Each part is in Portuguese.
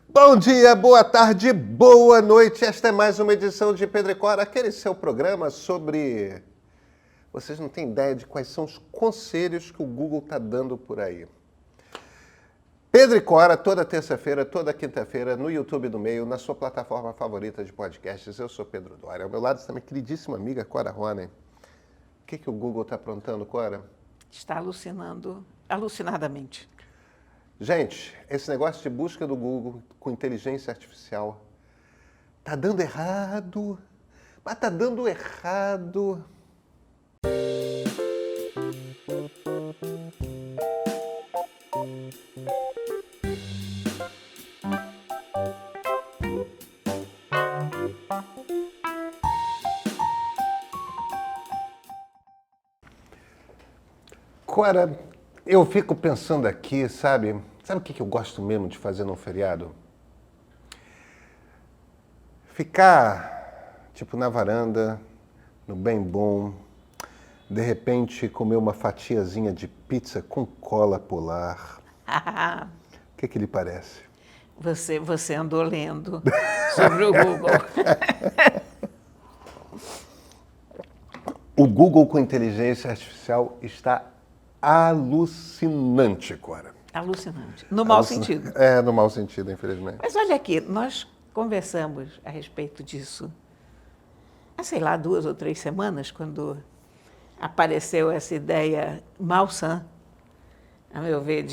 Bom dia, boa tarde, boa noite. Esta é mais uma edição de Pedro e Cora, aquele seu programa sobre... Vocês não têm ideia de quais são os conselhos que o Google está dando por aí. Pedro e Cora, toda terça-feira, toda quinta-feira, no YouTube do Meio, na sua plataforma favorita de podcasts. Eu sou Pedro Doria. Ao meu lado está minha queridíssima amiga Cora Ronen. O que o Google está aprontando, Cora? Está alucinando, alucinadamente. Gente, esse negócio de busca do Google com inteligência artificial tá dando errado, mas tá dando errado. Cora, eu fico pensando aqui, sabe o que eu gosto mesmo de fazer num feriado? Ficar, tipo, na varanda, no bem bom, de repente comer uma fatiazinha de pizza com cola polar. O que lhe parece? Você andou lendo sobre o Google. O Google com inteligência artificial está alucinante, Cora. Alucinante. No mau sentido. É, no mau sentido, infelizmente. Mas olha aqui, nós conversamos a respeito disso há, sei lá, 2 ou 3 semanas, quando apareceu essa ideia malsã, a meu ver,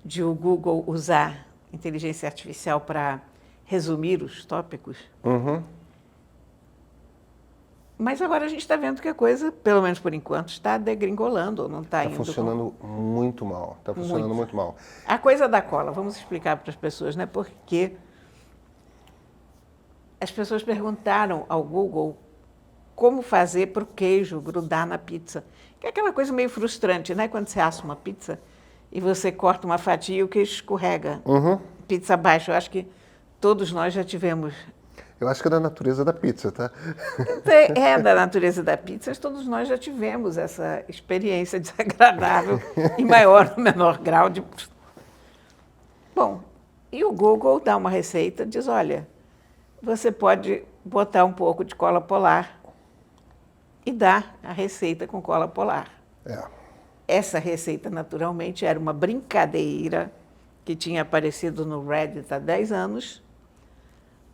de o Google usar inteligência artificial para resumir os tópicos. Uhum. Mas agora a gente está vendo que a coisa, pelo menos por enquanto, está degringolando, não está indo... Está funcionando muito mal. Está funcionando muito mal. A coisa da cola, vamos explicar para as pessoas, né? Porque as pessoas perguntaram ao Google como fazer para o queijo grudar na pizza. Que é aquela coisa meio frustrante, né? Quando você assa uma pizza e você corta uma fatia e o queijo escorrega. Uhum. Pizza abaixo. Eu acho que todos nós já tivemos... Eu acho que é da natureza da pizza, tá? É da natureza da pizza, mas todos nós já tivemos essa experiência desagradável, em maior ou menor grau de... Bom, e o Google dá uma receita, diz, olha, você pode botar um pouco de cola polar e dá a receita com cola polar. É. Essa receita, naturalmente, era uma brincadeira que tinha aparecido no Reddit há 10 anos,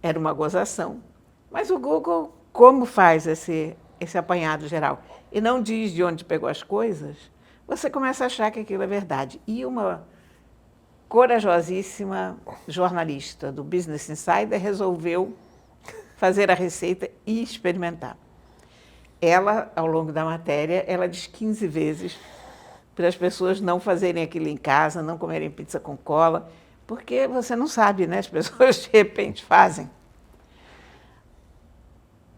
era uma gozação. Mas o Google, como faz esse apanhado geral e não diz de onde pegou as coisas, você começa a achar que aquilo é verdade. E uma corajosíssima jornalista do Business Insider resolveu fazer a receita e experimentar. Ela, ao longo da matéria, ela diz 15 vezes para as pessoas não fazerem aquilo em casa, não comerem pizza com cola, porque você não sabe, né? As pessoas de repente fazem.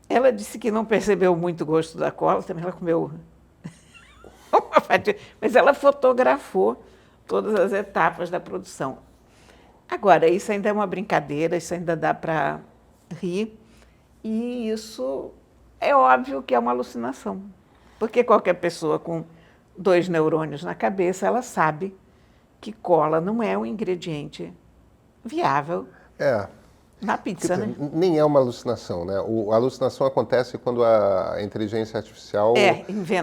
Ela disse que não percebeu muito o gosto da cola, também ela comeu uma fatia, mas ela fotografou todas as etapas da produção. Agora, isso ainda é uma brincadeira, isso ainda dá para rir, e isso é óbvio que é uma alucinação, porque qualquer pessoa com 2 neurônios na cabeça, ela sabe que cola não é um ingrediente viável na pizza, né? Nem é uma alucinação, né? A alucinação acontece quando a inteligência artificial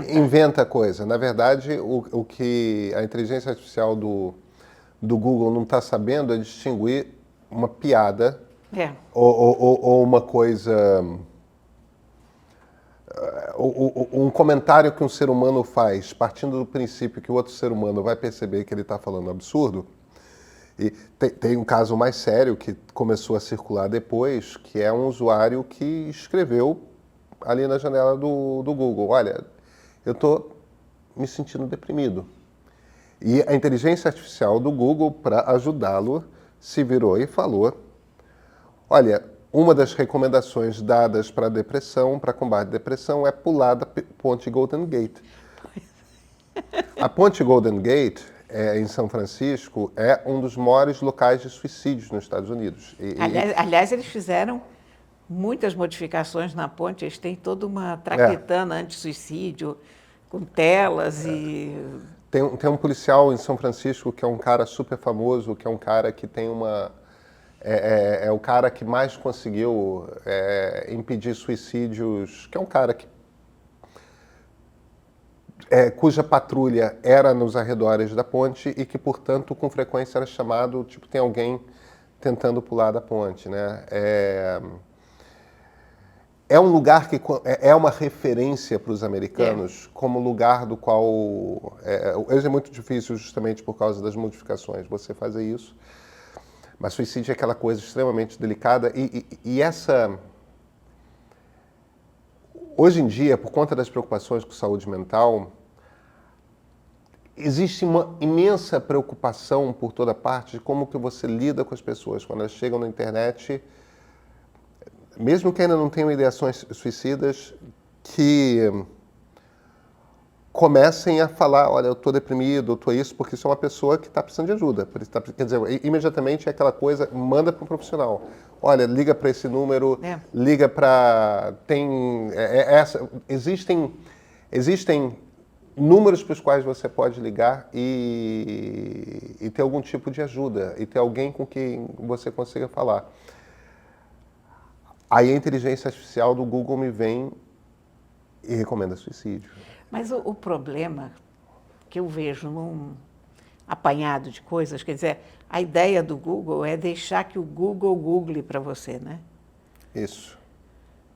inventa coisa. Na verdade, o que a inteligência artificial do Google não está sabendo é distinguir uma piada ou uma coisa... um comentário que um ser humano faz, partindo do princípio que o outro ser humano vai perceber que ele está falando absurdo. E tem um caso mais sério que começou a circular depois, que é um usuário que escreveu ali na janela do Google, olha, eu estou me sentindo deprimido. E a inteligência artificial do Google, para ajudá-lo, se virou e falou, olha, uma das recomendações dadas para depressão, para combate à depressão, é pular da ponte Golden Gate. A ponte Golden Gate, em São Francisco, é um dos maiores locais de suicídios nos Estados Unidos. Aliás, eles fizeram muitas modificações na ponte, eles têm toda uma traquetana anti-suicídio, com telas e... Tem um policial em São Francisco que é um cara super famoso, que é um cara que tem uma é o cara que mais conseguiu impedir suicídios, que é um cara que cuja patrulha era nos arredores da ponte e que, portanto, com frequência era chamado, tipo, tem alguém tentando pular da ponte, né? É um lugar que é uma referência para os americanos como lugar do qual... hoje é muito difícil justamente por causa das modificações você fazer isso, mas suicídio é aquela coisa extremamente delicada e essa... Hoje em dia, por conta das preocupações com saúde mental, existe uma imensa preocupação por toda parte de como que você lida com as pessoas quando elas chegam na internet, mesmo que ainda não tenham ideações suicidas, que comecem a falar, olha, eu estou deprimido, eu estou isso, porque isso é uma pessoa que está precisando de ajuda. Quer dizer, imediatamente é aquela coisa, manda para um profissional. Olha, liga para esse número, liga para... Existem números para os quais você pode ligar e ter algum tipo de ajuda, e ter alguém com quem você consiga falar. Aí a inteligência artificial do Google me vem e recomenda suicídio. Mas o problema que eu vejo num apanhado de coisas, quer dizer, a ideia do Google é deixar que o Google google para você, né? Isso.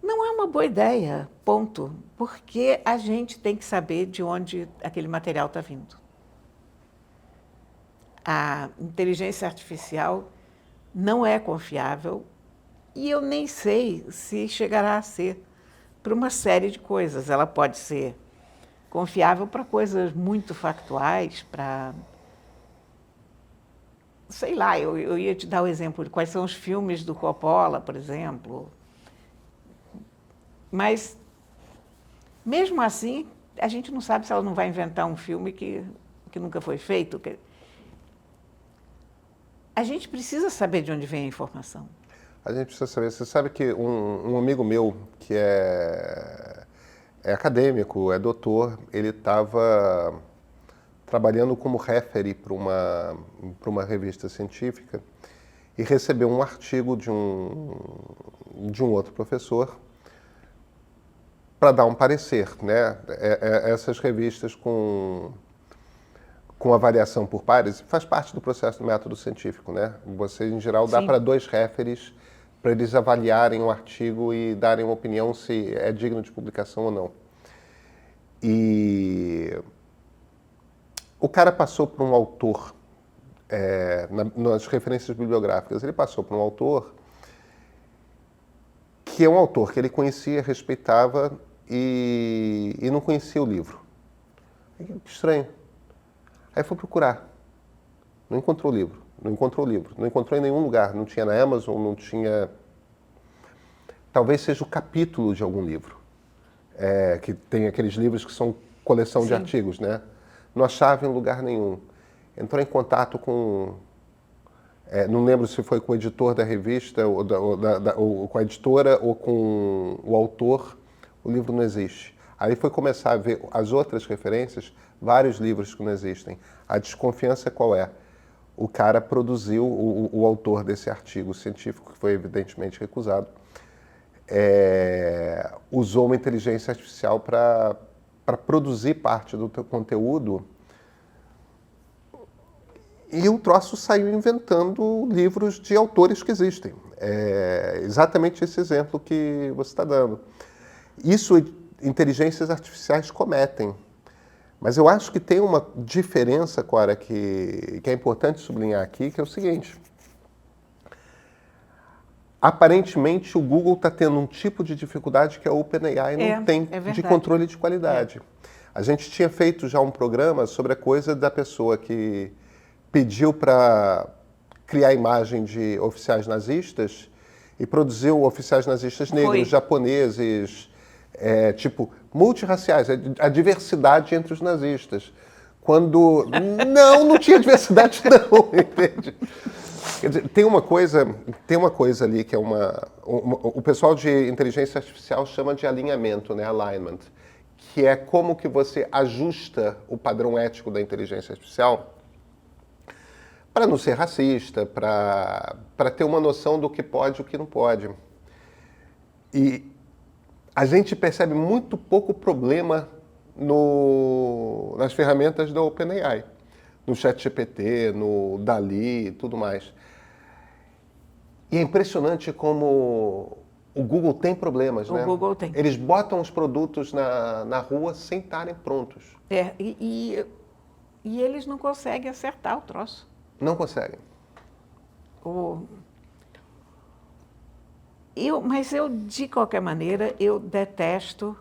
Não é uma boa ideia, ponto. Porque a gente tem que saber de onde aquele material está vindo. A inteligência artificial não é confiável e eu nem sei se chegará a ser para uma série de coisas. Ela pode ser confiável para coisas muito factuais, para... Sei lá, eu ia te dar o exemplo de quais são os filmes do Coppola, por exemplo. Mas, mesmo assim, a gente não sabe se ela não vai inventar um filme que nunca foi feito. A gente precisa saber de onde vem a informação. A gente precisa saber. Você sabe que um amigo meu, que é acadêmico, é doutor, ele estava trabalhando como referee para uma revista científica e recebeu um artigo de um outro professor para dar um parecer, né? Essas revistas com avaliação por pares faz parte do processo do método científico, né? Você, em geral, dá para 2 referees para eles avaliarem o artigo e darem uma opinião se é digno de publicação ou não. E o cara passou por um autor, nas referências bibliográficas, ele passou por um autor que é um autor que ele conhecia, respeitava e não conhecia o livro. Que estranho. Aí foi procurar. Não encontrou o livro. Não encontrou em nenhum lugar. Não tinha na Amazon, não tinha... Talvez seja o capítulo de algum livro. Que tem aqueles livros que são coleção de artigos, né? Não achava em lugar nenhum. Entrou em contato com... não lembro se foi com o editor da revista, ou com a editora, ou com o autor. O livro não existe. Aí foi começar a ver as outras referências, vários livros que não existem. A desconfiança qual é? O cara produziu, o autor desse artigo científico, que foi evidentemente recusado, usou uma inteligência artificial para produzir parte do teu conteúdo e o troço saiu inventando livros de autores que existem. É exatamente esse exemplo que você está dando. Isso inteligências artificiais cometem. Mas eu acho que tem uma diferença, Cora, que é importante sublinhar aqui, que é o seguinte. Aparentemente, o Google está tendo um tipo de dificuldade que a OpenAI não tem de controle de qualidade. A gente tinha feito já um programa sobre a coisa da pessoa que pediu para criar a imagem de oficiais nazistas e produziu oficiais nazistas negros, japoneses, tipo, multirraciais, a diversidade entre os nazistas. Quando não tinha diversidade não, entende? Quer dizer, tem uma coisa ali que é o pessoal de inteligência artificial chama de alinhamento, né, alignment, que é como que você ajusta o padrão ético da inteligência artificial para não ser racista, para ter uma noção do que pode e o que não pode. E a gente percebe muito pouco problema nas ferramentas da OpenAI, no ChatGPT, no DALL-E e tudo mais. E é impressionante como o Google tem problemas, né? O Google tem. Eles botam os produtos na rua sem estarem prontos. E eles não conseguem acertar o troço. Não conseguem. Mas eu, de qualquer maneira, eu detesto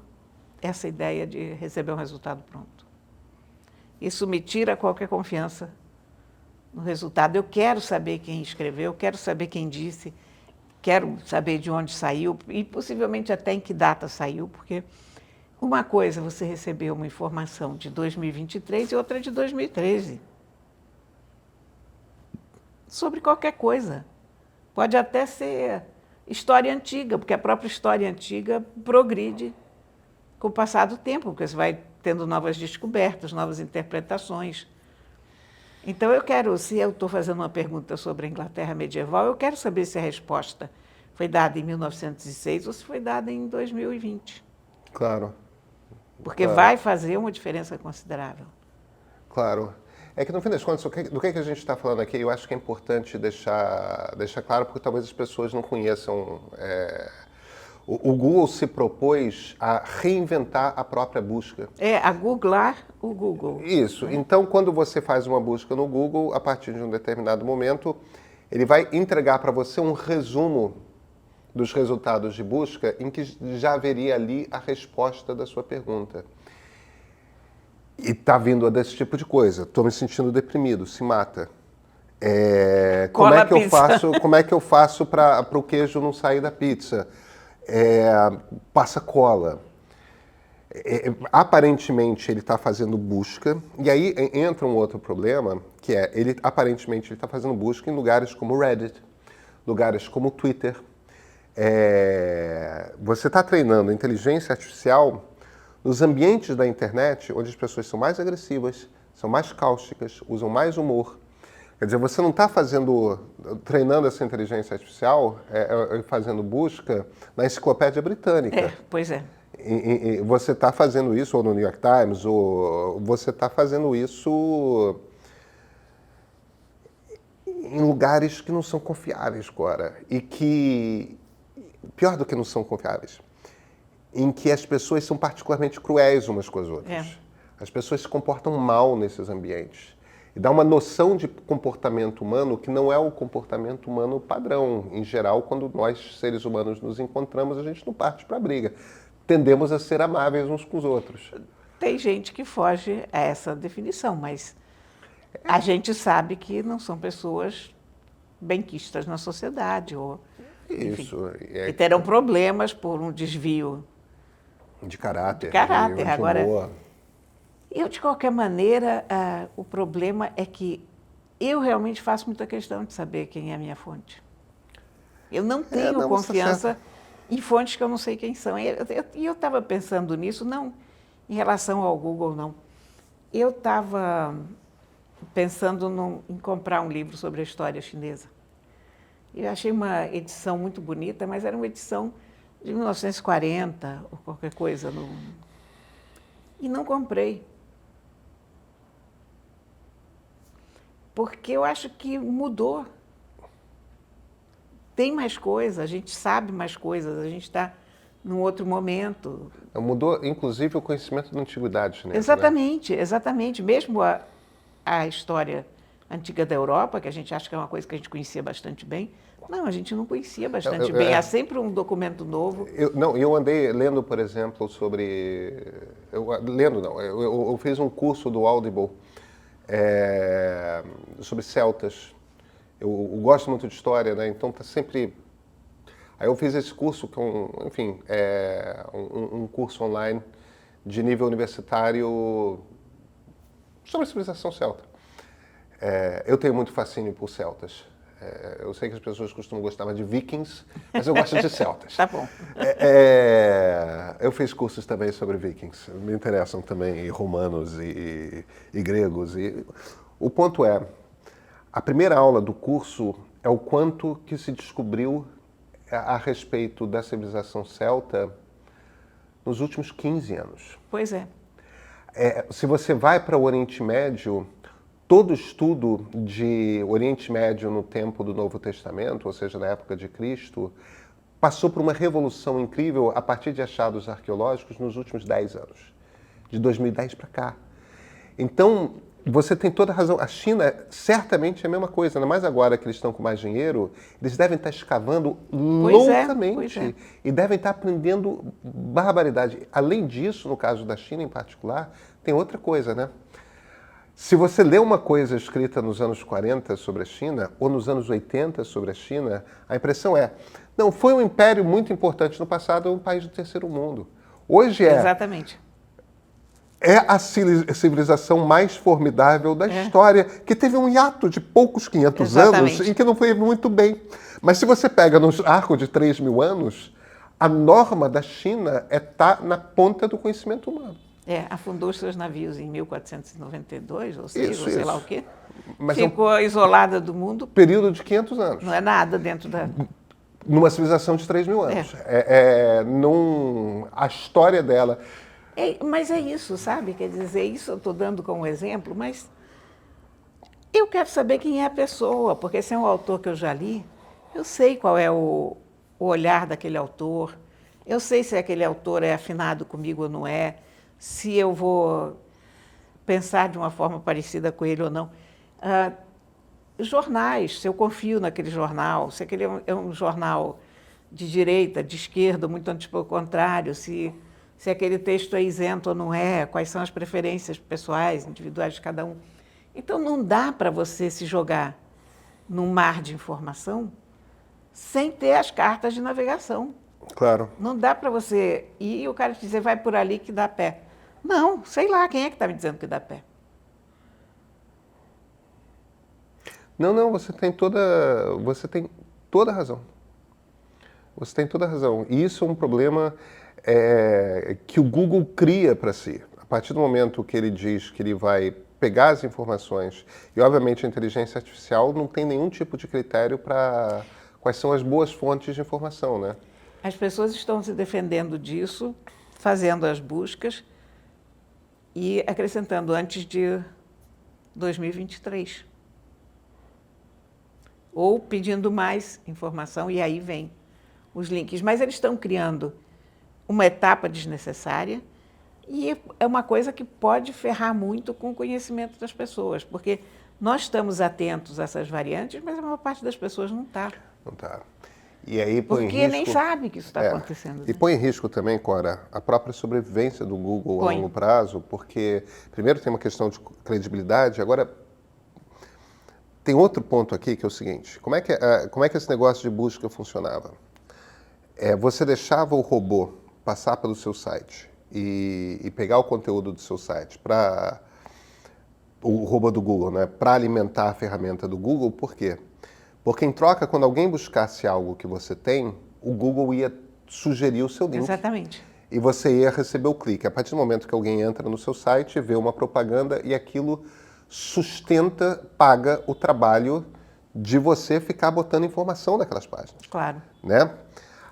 essa ideia de receber um resultado pronto. Isso me tira qualquer confiança no resultado. Eu quero saber quem escreveu, eu quero saber quem disse, quero saber de onde saiu e possivelmente até em que data saiu, porque uma coisa é você receber uma informação de 2023 e outra de 2013. Sobre qualquer coisa. Pode até ser história antiga, porque a própria história antiga progride com o passar do tempo, porque você vai tendo novas descobertas, novas interpretações. Então, se eu estou fazendo uma pergunta sobre a Inglaterra medieval, eu quero saber se a resposta foi dada em 1906 ou se foi dada em 2020. Claro. Porque Claro. vai fazer uma diferença considerável. Claro. É que, no fim das contas, do que a gente está falando aqui, eu acho que é importante deixar claro, porque talvez as pessoas não conheçam. O Google se propôs a reinventar a própria busca. A googlar o Google. Isso. Então, quando você faz uma busca no Google, a partir de um determinado momento, ele vai entregar para você um resumo dos resultados de busca em que já haveria ali a resposta da sua pergunta. E está vindo desse tipo de coisa. Estou me sentindo deprimido, se mata. Como é que eu faço para o queijo não sair da pizza? Passa cola. Aparentemente ele está fazendo busca, e aí entra um outro problema, que é, aparentemente ele está fazendo busca em lugares como Reddit, lugares como Twitter. Você está treinando a inteligência artificial nos ambientes da internet onde as pessoas são mais agressivas, são mais cáusticas, usam mais humor. Quer dizer, você não está treinando essa inteligência artificial, fazendo busca na enciclopédia britânica. Pois é. Você está fazendo isso, ou no New York Times, ou você está fazendo isso em lugares que não são confiáveis, Cora. E que, pior do que não são confiáveis, em que as pessoas são particularmente cruéis umas com as outras. As pessoas se comportam mal nesses ambientes. E dá uma noção de comportamento humano que não é o comportamento humano padrão. Em geral, quando nós, seres humanos, nos encontramos, a gente não parte para a briga. Tendemos a ser amáveis uns com os outros. Tem gente que foge a essa definição, mas a gente sabe que não são pessoas benquistas na sociedade, ou Isso. que terão problemas por um desvio de caráter. De Agora, humor. Eu, de qualquer maneira, o problema é que eu realmente faço muita questão de saber quem é a minha fonte. Eu não tenho confiança em fontes que eu não sei quem são. E eu estava pensando nisso, não em relação ao Google, não. Eu estava pensando em comprar um livro sobre a história chinesa. Eu achei uma edição muito bonita, mas era uma edição de 1940, ou qualquer coisa. E não comprei. Porque eu acho que mudou. Tem mais coisas, a gente sabe mais coisas, a gente está num outro momento. Mudou, inclusive, o conhecimento da antiguidade chinesa. Exatamente, exatamente. Mesmo a história antiga da Europa, que a gente acha que é uma coisa que a gente conhecia bastante bem, não, a gente não conhecia bastante bem. Há sempre um documento novo. Eu andei lendo, por exemplo, sobre... Eu fiz um curso do Audible sobre celtas. Eu gosto muito de história, né? Então tá sempre... Aí eu fiz esse curso, que é um curso online de nível universitário sobre a civilização celta. Eu tenho muito fascínio por celtas. Eu sei que as pessoas costumam gostar mais de vikings, mas eu gosto de celtas. Tá bom. Eu fiz cursos também sobre vikings. Me interessam também romanos e gregos. O ponto é, A primeira aula do curso é o quanto que se descobriu a respeito da civilização celta nos últimos 15 anos. Pois é. Se você vai para o Oriente Médio, todo estudo de Oriente Médio no tempo do Novo Testamento, ou seja, na época de Cristo, passou por uma revolução incrível a partir de achados arqueológicos nos últimos 10 anos, de 2010 para cá. Então, você tem toda a razão. A China certamente é a mesma coisa, ainda mais agora que eles estão com mais dinheiro, eles devem estar escavando loucamente e devem estar aprendendo barbaridade. Além disso, no caso da China em particular, tem outra coisa, né? Se você lê uma coisa escrita nos anos 40 sobre a China, ou nos anos 80 sobre a China, a impressão é, não, foi um império muito importante no passado, é um país do terceiro mundo. Hoje Exatamente. É a civilização mais formidável da história, que teve um hiato de poucos 500 anos em que não foi muito bem. Mas se você pega no arco de 3.000 anos, a norma da China é estar na ponta do conhecimento humano. Afundou seus navios em 1492, ou seja, sei lá o quê. Mas ficou isolada do mundo. Período de 500 anos. Não é nada dentro da... Numa civilização de 3.000 anos. A história dela... mas é isso, sabe? Quer dizer, isso eu estou dando como exemplo, mas eu quero saber quem é a pessoa, porque se é um autor que eu já li, eu sei qual é o olhar daquele autor, eu sei se aquele autor é afinado comigo ou não é, se eu vou pensar de uma forma parecida com ele ou não. Jornais, se eu confio naquele jornal, se aquele é um jornal de direita, de esquerda, muito antes pelo contrário, se aquele texto é isento ou não é, quais são as preferências pessoais, individuais de cada um. Então, não dá para você se jogar num mar de informação sem ter as cartas de navegação. Claro. Não dá para você ir e o cara te dizer, vai por ali que dá pé. Não, sei lá, quem é que está me dizendo que dá pé? Não, você tem toda a razão. Você tem toda a razão. E isso é um problema que o Google cria para si. A partir do momento que ele diz que ele vai pegar as informações, e obviamente a inteligência artificial não tem nenhum tipo de critério para quais são as boas fontes de informação, né? As pessoas estão se defendendo disso, fazendo as buscas e acrescentando antes de 2023. Ou pedindo mais informação, e aí vem os links. Mas eles estão criando uma etapa desnecessária e é uma coisa que pode ferrar muito com o conhecimento das pessoas, porque nós estamos atentos a essas variantes, mas a maior parte das pessoas não está. Não está. E aí põe porque em risco, nem sabe que isso está acontecendo. E põe em risco também, Cora, a própria sobrevivência do Google a longo prazo, porque primeiro tem uma questão de credibilidade, agora tem outro ponto aqui que é o seguinte, como é que esse negócio de busca funcionava? Você deixava o robô passar pelo seu site e pegar o conteúdo do seu site para o robô do Google, né, para alimentar a ferramenta do Google, por quê? Porque em troca, quando alguém buscasse algo que você tem, o Google ia sugerir o seu link. Exatamente. E você ia receber o clique. A partir do momento que alguém entra no seu site, vê uma propaganda e aquilo sustenta, paga o trabalho de você ficar botando informação naquelas páginas. Claro. Né?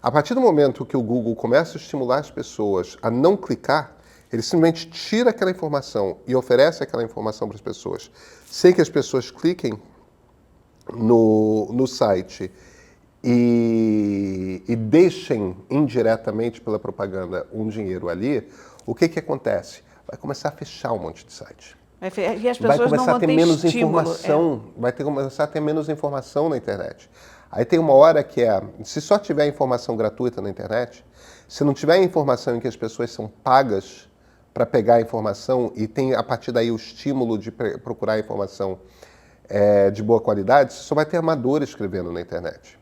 A partir do momento que o Google começa a estimular as pessoas a não clicar, ele simplesmente tira aquela informação e oferece aquela informação para as pessoas, sem que as pessoas cliquem no site e deixem indiretamente pela propaganda um dinheiro ali, o que acontece? Vai começar a fechar um monte de site. E as pessoas vai começar a ter menos estímulo, informação, vai começar a ter menos informação na internet. Aí tem uma hora que se só tiver informação gratuita na internet, se não tiver informação em que as pessoas são pagas para pegar a informação e tem a partir daí o estímulo de procurar informação de boa qualidade, você só vai ter amador escrevendo na internet.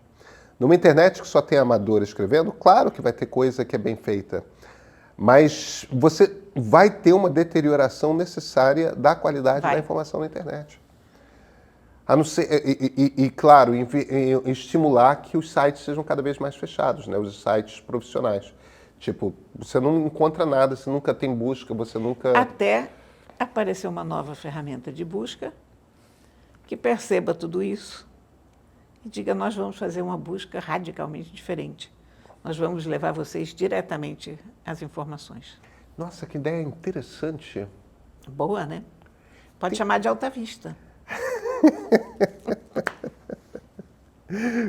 Numa internet que só tem amador escrevendo, claro que vai ter coisa que é bem feita, mas você vai ter uma deterioração necessária da qualidade da informação na internet. A não ser, claro, estimular que os sites sejam cada vez mais fechados, né? Os sites profissionais. Tipo, você não encontra nada, você nunca tem busca, você nunca... Até apareceu uma nova ferramenta de busca que perceba tudo isso e diga: nós vamos fazer uma busca radicalmente diferente. Nós vamos levar vocês diretamente às informações. Nossa, que ideia interessante. Boa, né? Pode chamar de Alta Vista.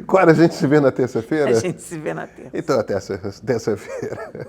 Clara, a gente se vê na terça-feira? A gente se vê na terça. Então, até terça-feira.